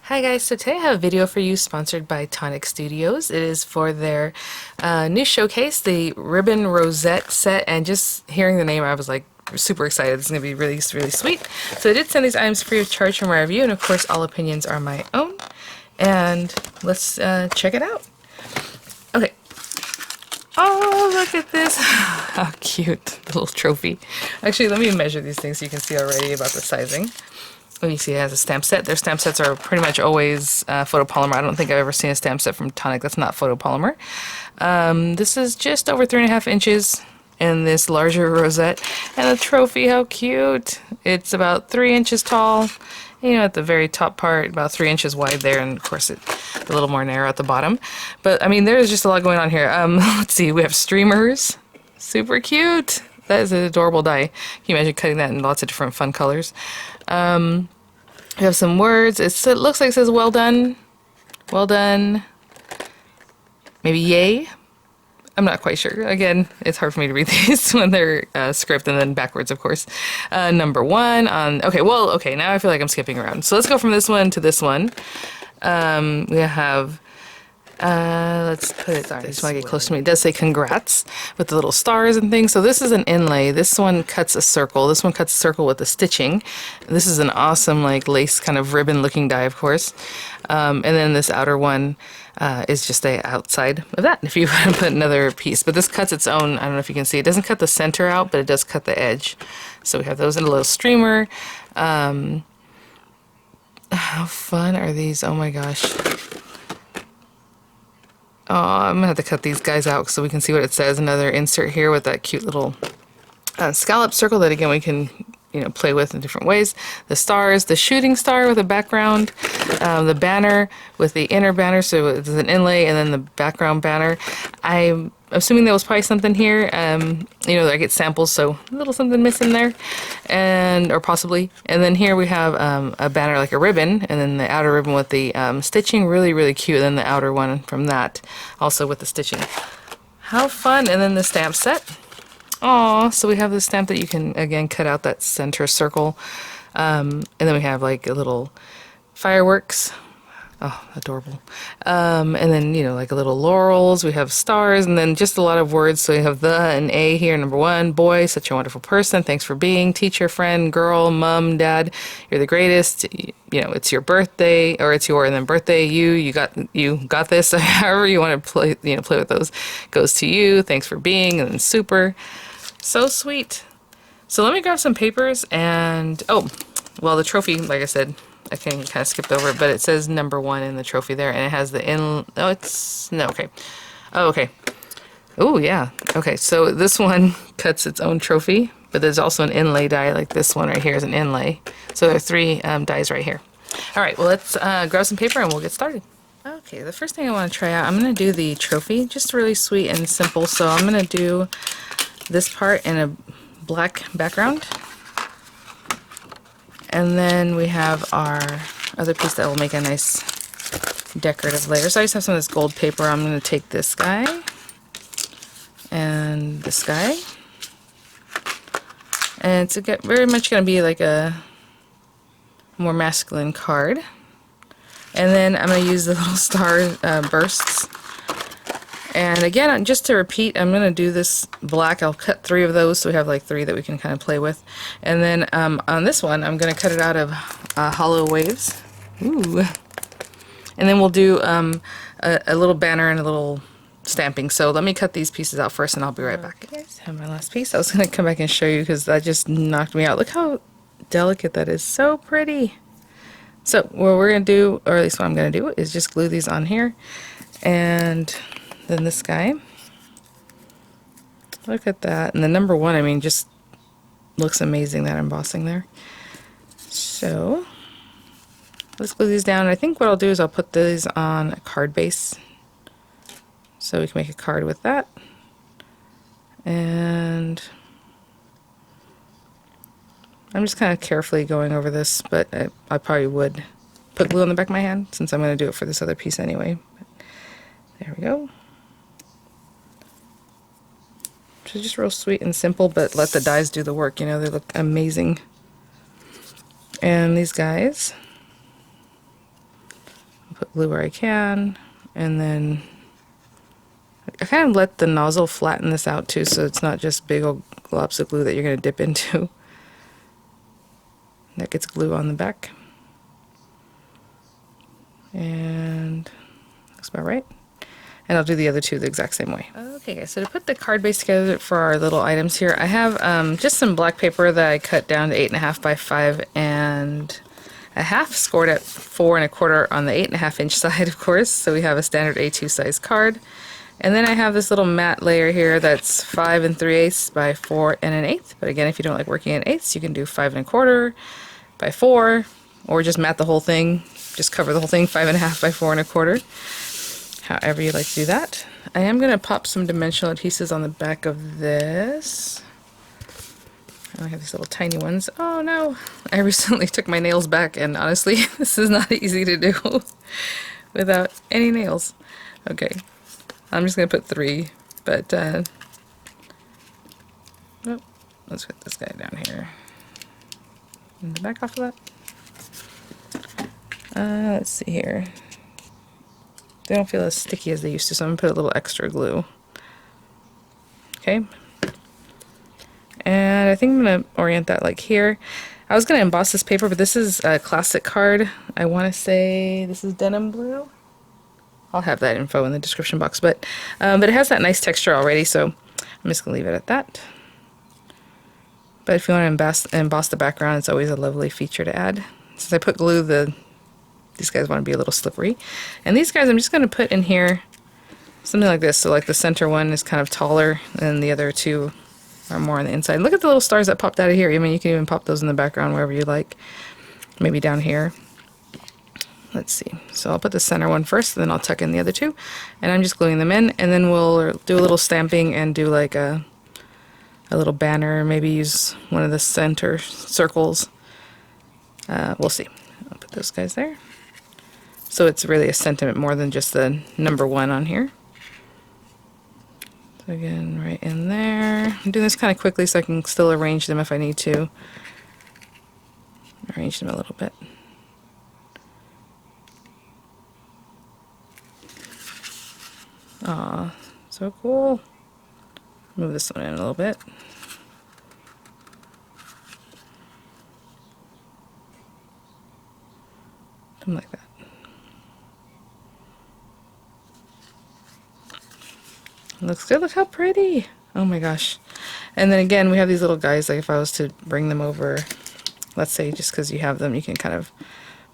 Hi guys, so today I have a video for you sponsored by Tonic Studios. It is for their new showcase, the Ribbon Rosette set, and just hearing the name I was like super excited. It's going to be really sweet. So I did send these items free of charge for my review, and of course all opinions are my own. And let's check it out. Okay. Oh, look at this. How cute. The little trophy. Actually, let me measure these things so you can see already about the sizing. Oh, you see it has a stamp set. Their stamp sets are pretty much always photopolymer. I don't think I've ever seen a stamp set from Tonic that's not photopolymer. This is just over 3.5 inches in this larger rosette. And the trophy, how cute. It's about 3 inches tall. You know, at the very top part, about 3 inches wide there, and of course it's a little more narrow at the bottom. But, I mean, there's just a lot going on here. Let's see, we have streamers. Super cute. That is an adorable die. Can you imagine cutting that in lots of different fun colors? We have some words. It looks like it says well done. Well done. Maybe yay. I'm not quite sure. Again, it's hard for me to read these when they're script and then backwards, of course. Number one on... Okay, now I feel like I'm skipping around. So let's go from this one to this one. We have... let's put it, sorry, I just want to get close to me. It does say congrats with the little stars and things. So this is an inlay. This one cuts a circle. This one cuts a circle with the stitching. This is an awesome like lace kind of ribbon looking die, of course. And then this outer one is just the outside of that if you want to put another piece. But this cuts its own, I don't know if you can see, it doesn't cut the center out, but it does cut the edge. So we have those in a little streamer. How fun are these? Oh my gosh. Oh, I'm gonna have to cut these guys out so we can see what it says. Another insert here with that cute little scallop circle that again we can, you know, play with in different ways. The stars, the shooting star with a background, the banner with the inner banner, so it's an inlay, and then the background banner. I'm assuming there was probably something here. You know, I get samples, so a little something missing there, or possibly. And then here we have a banner like a ribbon, and then the outer ribbon with the stitching, really cute. And then the outer one from that, also with the stitching. How fun! And then the stamp set. Aw, so we have the stamp that you can again cut out that center circle, and then we have like a little fireworks. Oh, adorable. And then, you know, like a little laurels, we have stars, and then just a lot of words. So we have the and a here. Number one, boy, such a wonderful person. Thanks for being. Teacher, friend, girl, mom, dad, you're the greatest. You know, it's your birthday, or it's your, and then birthday, you got this. However you want to play, you know, play with those. Goes to you. Thanks for being, and then super. So sweet. So let me grab some papers and, oh, well, the trophy, like I said, I can kind of skip over it, but it says number one in the trophy there, and it has the okay. Oh, okay. Oh, yeah. Okay, so this one cuts its own trophy, but there's also an inlay die, like this one right here is an inlay. So there are three dies right here. All right, well, let's grab some paper and we'll get started. Okay, the first thing I want to try out, I'm going to do the trophy, just really sweet and simple. So I'm going to do this part in a black background. And then we have our other piece that will make a nice decorative layer. So I just have some of this gold paper. I'm going to take this guy and this guy. And it's very much going to be like a more masculine card. And then I'm going to use the little star bursts. And again, just to repeat, I'm going to do this black. I'll cut 3 of those, so we have like 3 that we can kind of play with. And then on this one, I'm going to cut it out of hollow waves. Ooh. And then we'll do a little banner and a little stamping. So let me cut these pieces out first, and I'll be right back. Okay, guys, I have my last piece. I was going to come back and show you because that just knocked me out. Look how delicate that is. So pretty. So what we're going to do, or at least what I'm going to do, is just glue these on here. And then this guy, look at that. And the number one, I mean, just looks amazing, that embossing there. So let's glue these down. I think what I'll do is I'll put these on a card base so we can make a card with that. And I'm just kind of carefully going over this, but I probably would put glue on the back of my hand since I'm going to do it for this other piece anyway. But there we go. So just real sweet and simple, but let the dies do the work, you know, they look amazing. And these guys, put glue where I can, and then I kind of let the nozzle flatten this out too, so it's not just big old globs of glue that you're going to dip into. That gets glue on the back. And looks about right. And I'll do the other two the exact same way. Okay guys, so to put the card base together for our little items here, I have just some black paper that I cut down to 8.5 by 5.5, scored at 4 1/4 on the 8.5 inch side, of course. So we have a standard A2 size card. And then I have this little matte layer here that's 5 3/8 by 4 1/8. But again, if you don't like working in eighths, you can do 5 1/4 by 4, or just mat the whole thing, just cover the whole thing, 5.5 by 4 1/4. However you like to do that. I am going to pop some dimensional adhesives on the back of this. I have these little tiny ones. Oh no! I recently took my nails back, and honestly, this is not easy to do without any nails. Okay, I'm just going to put 3, but oh, let's put this guy down here. And the back off of that. Let's see here. They don't feel as sticky as they used to, so I'm going to put a little extra glue. Okay. And I think I'm going to orient that like here. I was going to emboss this paper, but this is a classic card. I want to say this is denim blue. I'll have that info in the description box, but it has that nice texture already, so I'm just going to leave it at that. But if you want to emboss the background, it's always a lovely feature to add. Since I put glue, these guys want to be a little slippery. And these guys I'm just going to put in here something like this. So like the center one is kind of taller and the other two are more on the inside. Look at the little stars that popped out of here. I mean, you can even pop those in the background wherever you like. Maybe down here. Let's see. So I'll put the center one first, and then I'll tuck in the other two. And I'm just gluing them in, and then we'll do a little stamping and do like a little banner. Maybe use one of the center circles. We'll see. I'll put those guys there. So it's really a sentiment more than just the number 1 on here. So again, right in there. I'm doing this kind of quickly so I can still arrange them if I need to. Arrange them a little bit. Aw, so cool. Move this one in a little bit. Something like that. Looks good. Look how pretty. Oh my gosh. And then again, we have these little guys. Like if I was to bring them over, let's say just because you have them, you can kind of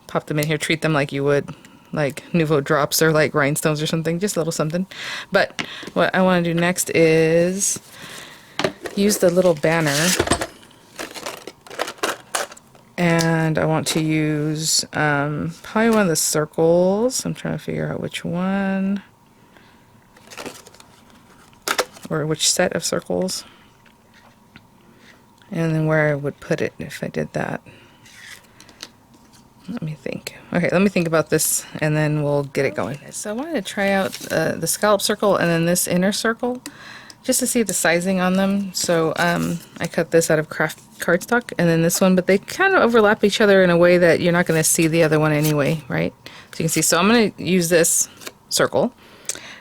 pop them in here, treat them like you would like Nouveau drops or like rhinestones or something, just a little something. But what I want to do next is use the little banner, and I want to use probably one of the circles. I'm trying to figure out which one, or which set of circles, and then where I would put it if I did that. Let me think. Okay, let me think about this, and then we'll get it going. So I wanted to try out the scallop circle and then this inner circle, just to see the sizing on them. So I cut this out of craft cardstock, and then this one, but they kind of overlap each other in a way that you're not going to see the other one anyway, right? So you can see. So I'm going to use this circle.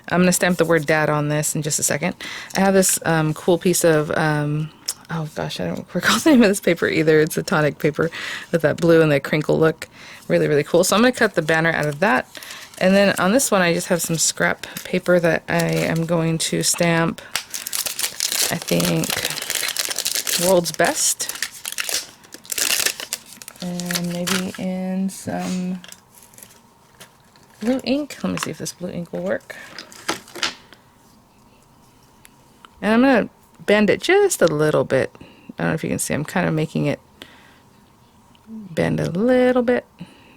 I'm going to stamp the word dad on this in just a second. I have this cool piece of oh gosh, I don't recall the name of this paper either. It's a Tonic paper with that blue and the crinkle look. Really, really cool. So I'm going to cut the banner out of that. And then on this one, I just have some scrap paper that I am going to stamp, I think, World's Best. And maybe in some blue ink. Let me see if this blue ink will work. And I'm going to bend it just a little bit. I don't know if you can see, I'm kind of making it bend a little bit,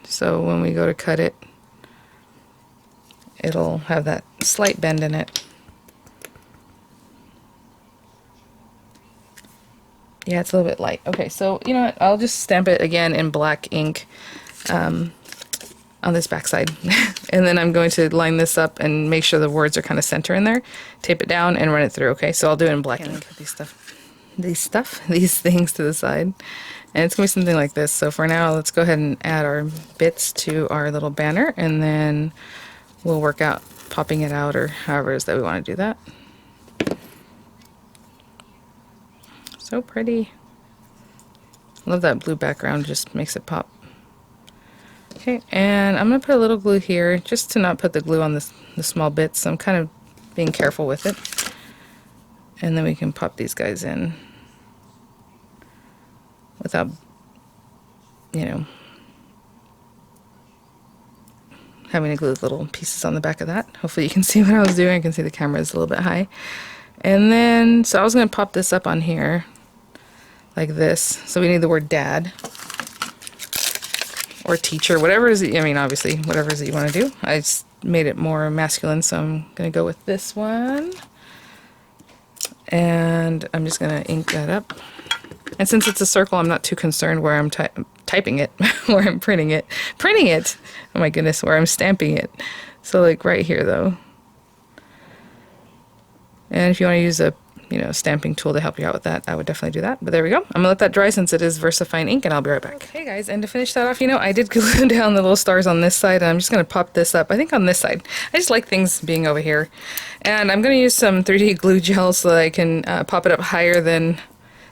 so when we go to cut it, it'll have that slight bend in it. Yeah, it's a little bit light. Okay, so you know what, I'll just stamp it again in black ink on this back side. And then I'm going to line this up and make sure the words are kind of center in there, tape it down and run it through. Okay, so I'll do it in black ink. Put these stuff these things to the side. And it's going to be something like this. So for now, let's go ahead and add our bits to our little banner, and then we'll work out popping it out or however it is that we want to do that. So pretty. Love that blue background, just makes it pop. Okay, and I'm going to put a little glue here just to not put the glue on the small bits. So I'm kind of being careful with it. And then we can pop these guys in without, you know, having to glue the little pieces on the back of that. Hopefully you can see what I was doing. I can see the camera is a little bit high. And then, so I was going to pop this up on here like this. So we need the word dad or teacher, whatever is it, I mean, obviously, whatever it is that you want to do. I just made it more masculine, so I'm going to go with this one. And I'm just going to ink that up. And since it's a circle, I'm not too concerned where I'm typing it, where I'm printing it. Oh my goodness, where I'm stamping it. So like right here though. And if you want to use a, you know, stamping tool to help you out with that, I would definitely do that. But there we go. I'm gonna let that dry since it is VersaFine ink, and I'll be right back. Okay guys, and to finish that off, you know, I did glue down the little stars on this side, and I'm just gonna pop this up, I think on this side. I just like things being over here. And I'm gonna use some 3D glue gel so that I can pop it up higher than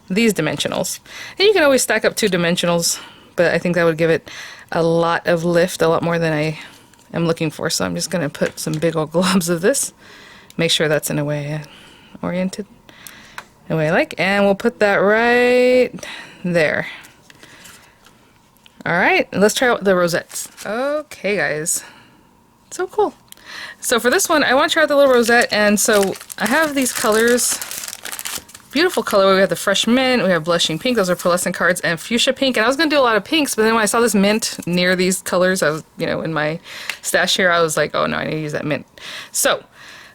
these dimensionals. And you can always stack up 2 dimensionals, but I think that would give it a lot of lift, a lot more than I am looking for. So I'm just gonna put some big old globs of this. Make sure that's in a way oriented, the way I like, and we'll put that right there. Alright, let's try out the rosettes. Okay guys, so cool. So for this one, I want to try out the little rosette, and so I have these colors. Beautiful color. We have the fresh mint, we have blushing pink, those are pearlescent cards, and fuchsia pink. And I was going to do a lot of pinks, but then when I saw this mint near these colors, I was, you know, in my stash here, I was like, oh no, I need to use that mint. So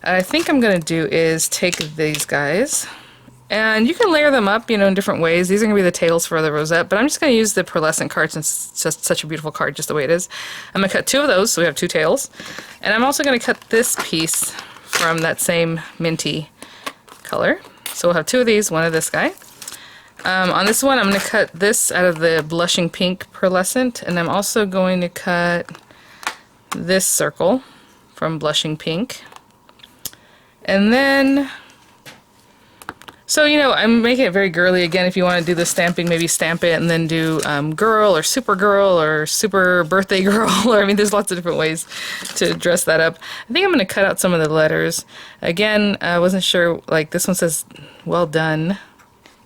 I think I'm going to do is take these guys, and you can layer them up, you know, in different ways. These are going to be the tails for the rosette, but I'm just going to use the pearlescent card since it's just such a beautiful card, just the way it is. I'm going to cut 2 of those, so we have 2 tails. And I'm also going to cut this piece from that same minty color. So we'll have 2 of these, 1 of this guy. On this one, I'm going to cut this out of the blushing pink pearlescent, and I'm also going to cut this circle from blushing pink. And then, so, you know, I'm making it very girly. Again, if you want to do the stamping, maybe stamp it and then do girl or super birthday girl. Or, I mean, there's lots of different ways to dress that up. I think I'm going to cut out some of the letters. Again, I wasn't sure, like this one says, well done.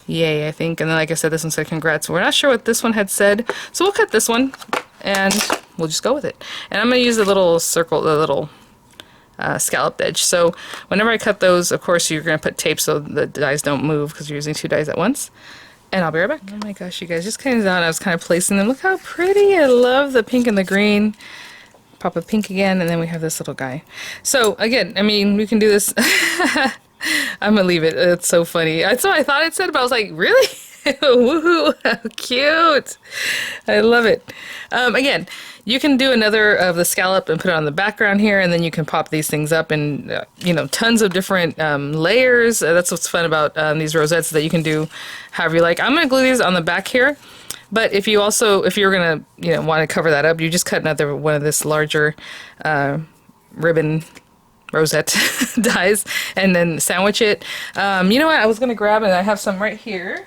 Yay, I think. And then, like I said, this one said congrats. We're not sure what this one had said. So we'll cut this one and we'll just go with it. And I'm going to use the little circle, the little scalloped edge. So whenever I cut those, of course, you're going to put tape so the dies don't move because you're using 2 dies at once. And I'll be right back. Oh my gosh, you guys, just came down. I was kind of placing them. Look how pretty. I love the pink and the green. Pop a pink again, and then we have this little guy. So again, I mean, we can do this. I'm gonna leave it. It's so funny. That's what I thought it said, but I was like, really? Woohoo! How cute! I love it. Again, you can do another of the scallop and put it on the background here, and then you can pop these things up in, you know, tons of different layers. That's what's fun about these rosettes, that you can do however you like. I'm going to glue these on the back here, but if you also, if you're going to, you know, want to cover that up, you just cut another one of this larger ribbon rosette dies and then sandwich it. You know what? I was going to grab, and I have some right here.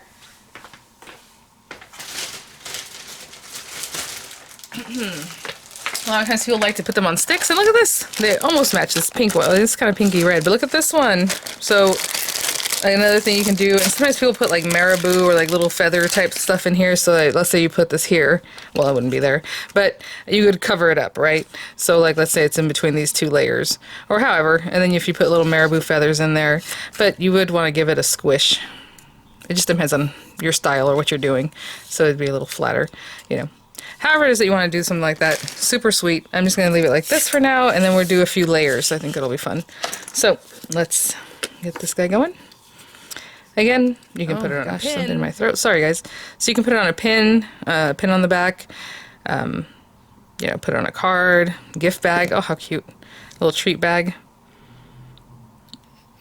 A lot of times people like to put them on sticks, and look at this. They almost match this pink one. It's kind of pinky red, but look at this one. So another thing you can do, and sometimes people put like marabou or like little feather type stuff in here. So like, let's say you put this here. Well, it wouldn't be there, but you could cover it up, right? So like, let's say it's in between these 2 layers or however, and then if you put little marabou feathers in there, but you would want to give it a squish. It just depends on your style or what you're doing. So it'd be a little flatter, you know. However it is that you want to do something like that, super sweet. I'm just going to leave it like this for now, and then we'll do a few layers. I think it'll be fun. So let's get this guy going. Again, you can put it on a pin. Something in my throat. Sorry, guys. So you can put it on a pin on the back. You know, put it on a card, gift bag. Oh, how cute! A little treat bag.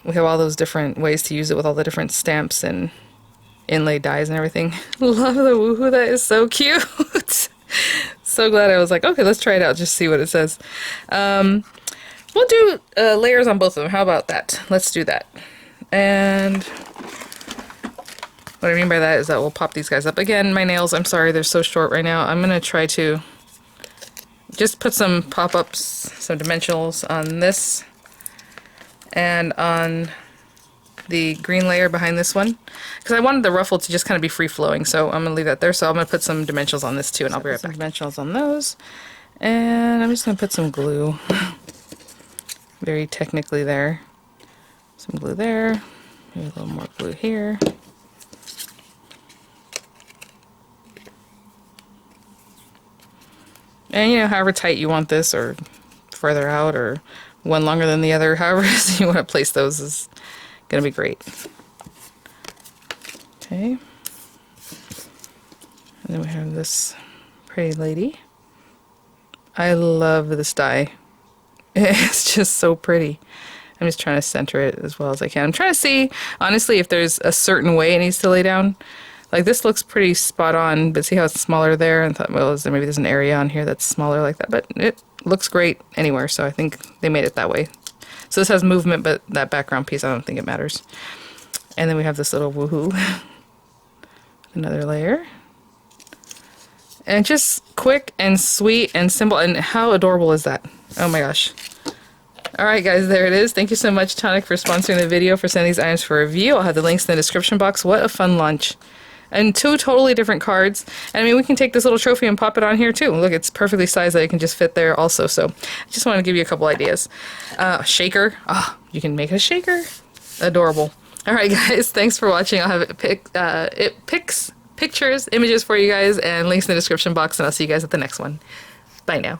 We have all those different ways to use it with all the different stamps and inlay dies and everything. Love the woohoo, that is so cute. So glad I was like, okay, let's try it out, just see what it says. We'll do layers on both of them. How about that? Let's do that. And what I mean by that is that we'll pop these guys up. Again, my nails, I'm sorry, they're so short right now. I'm gonna try to just put some pop-ups, some dimensionals on this and on the green layer behind this one, because I wanted the ruffle to just kind of be free-flowing, so I'm gonna leave that there. So I'm gonna put some dimensionals on this too, and I'll be right back. Dimensionals on those, and I'm just gonna put some glue. Very technically there. Some glue there, maybe a little more glue here. And you know, however tight you want this, or further out, or one longer than the other, however you want to place those is gonna be great. Okay. And then we have this pretty lady. I love this die. It's just so pretty. I'm just trying to center it as well as I can. I'm trying to see, honestly, if there's a certain way it needs to lay down. Like, this looks pretty spot on, but see how it's smaller there? And thought, well, maybe there's an area on here that's smaller like that, but it looks great anywhere, so I think they made it that way. So this has movement, but that background piece, I don't think it matters. And then we have this little woohoo. Another layer. And just quick and sweet and simple, and how adorable is that? Oh my gosh. Alright guys, there it is. Thank you so much, Tonic, for sponsoring the video, for sending these items for review. I'll have the links in the description box. What a fun launch. And 2 totally different cards. And I mean, we can take this little trophy and pop it on here too. Look, it's perfectly sized that it can just fit there also. So I just wanted to give you a couple ideas. Shaker. Oh, you can make a shaker. Adorable. Alright guys, thanks for watching. I'll have pictures, images for you guys, and links in the description box, and I'll see you guys at the next one. Bye now.